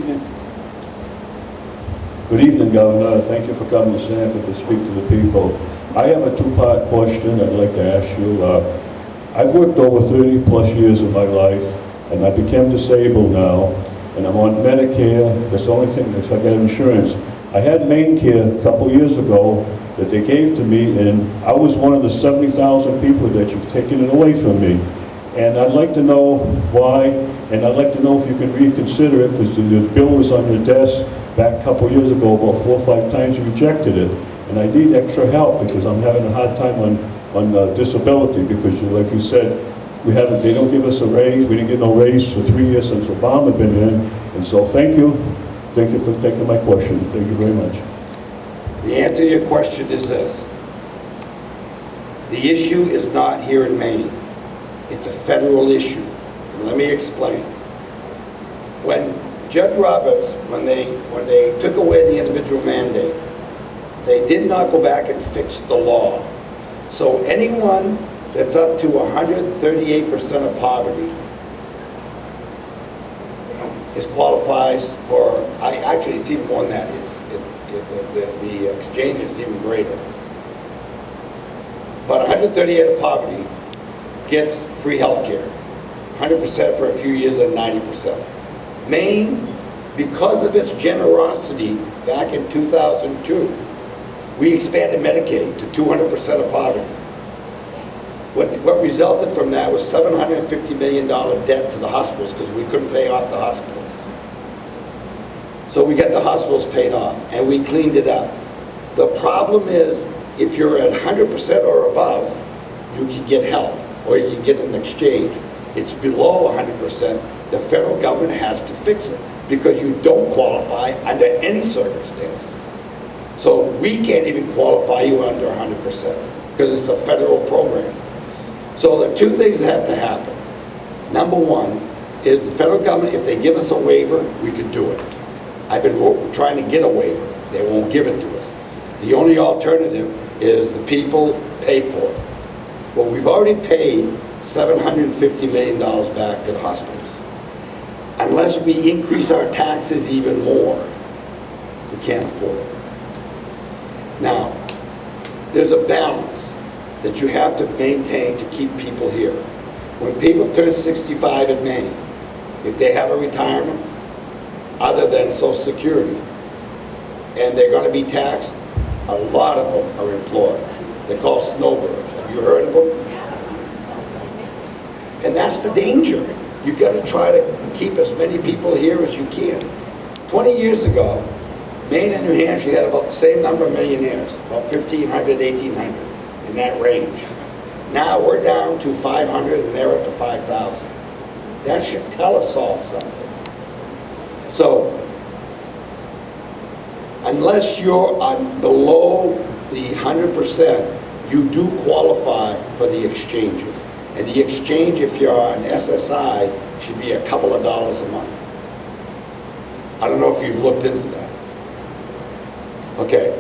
evening. Good evening, Governor. Thank you for coming to Sanford to speak to the people. I have a two-part question I'd like to ask you. I've worked over 30 plus years of my life, and I became disabled now, and I'm on Medicare. That's the only thing, I got insurance. I had Maine Care a couple years ago that they gave to me, and I was one of the 70,000 people that you've taken it away from me. And I'd like to know why, and I'd like to know if you can reconsider it, because the bill was on your desk back a couple years ago, about 4 or 5 times you rejected it. And I need extra help because I'm having a hard time on disability, because like you said, they don't give us a raise. We didn't get no raise for 3 years since Obama been in. And so thank you for taking my question. Thank you very much. The answer to your question is this. The issue is not here in Maine. It's a federal issue. And let me explain. When Judge Roberts, when they took away the individual mandate, they did not go back and fix the law. So anyone that's up to 138% of poverty qualifies for, actually it's even more than that. The exchange is even greater. But 138 of poverty gets free health care, 100% for a few years and 90%. Maine, because of its generosity back in 2002, we expanded Medicaid to 200% of poverty. What resulted from that was $750 million debt to the hospitals because we couldn't pay off the hospitals. So we got the hospitals paid off and we cleaned it up. The problem is, if you're at 100% or above, you can get help or you can get an exchange. It's below 100%, the federal government has to fix it because you don't qualify under any circumstances. So we can't even qualify you under 100% because it's a federal program. So the two things have to happen. Number one is the federal government, if they give us a waiver, we can do it. I've been trying to get a waiver. They won't give it to us. The only alternative is the people pay for it. Well, we've already paid $750 million back to the hospitals. Unless we increase our taxes even more, we can't afford it. Now, there's a balance that you have to maintain to keep people here. When people turn 65 in Maine, if they have a retirement other than Social Security, and they're going to be taxed, a lot of them are in Florida. They're called snowbirds. Have you heard of them? And that's the danger. You've got to try to keep as many people here as you can. 20 years ago, Maine and New Hampshire had about the same number of millionaires, about 1,500, 1,800, in that range. Now we're down to 500 and they're up to 5,000. That should tell us all something. So, unless you're below the 100%, you do qualify for the exchanges. And the exchange, if you're on SSI, should be a couple of dollars a month. I don't know if you've looked into that. Okay.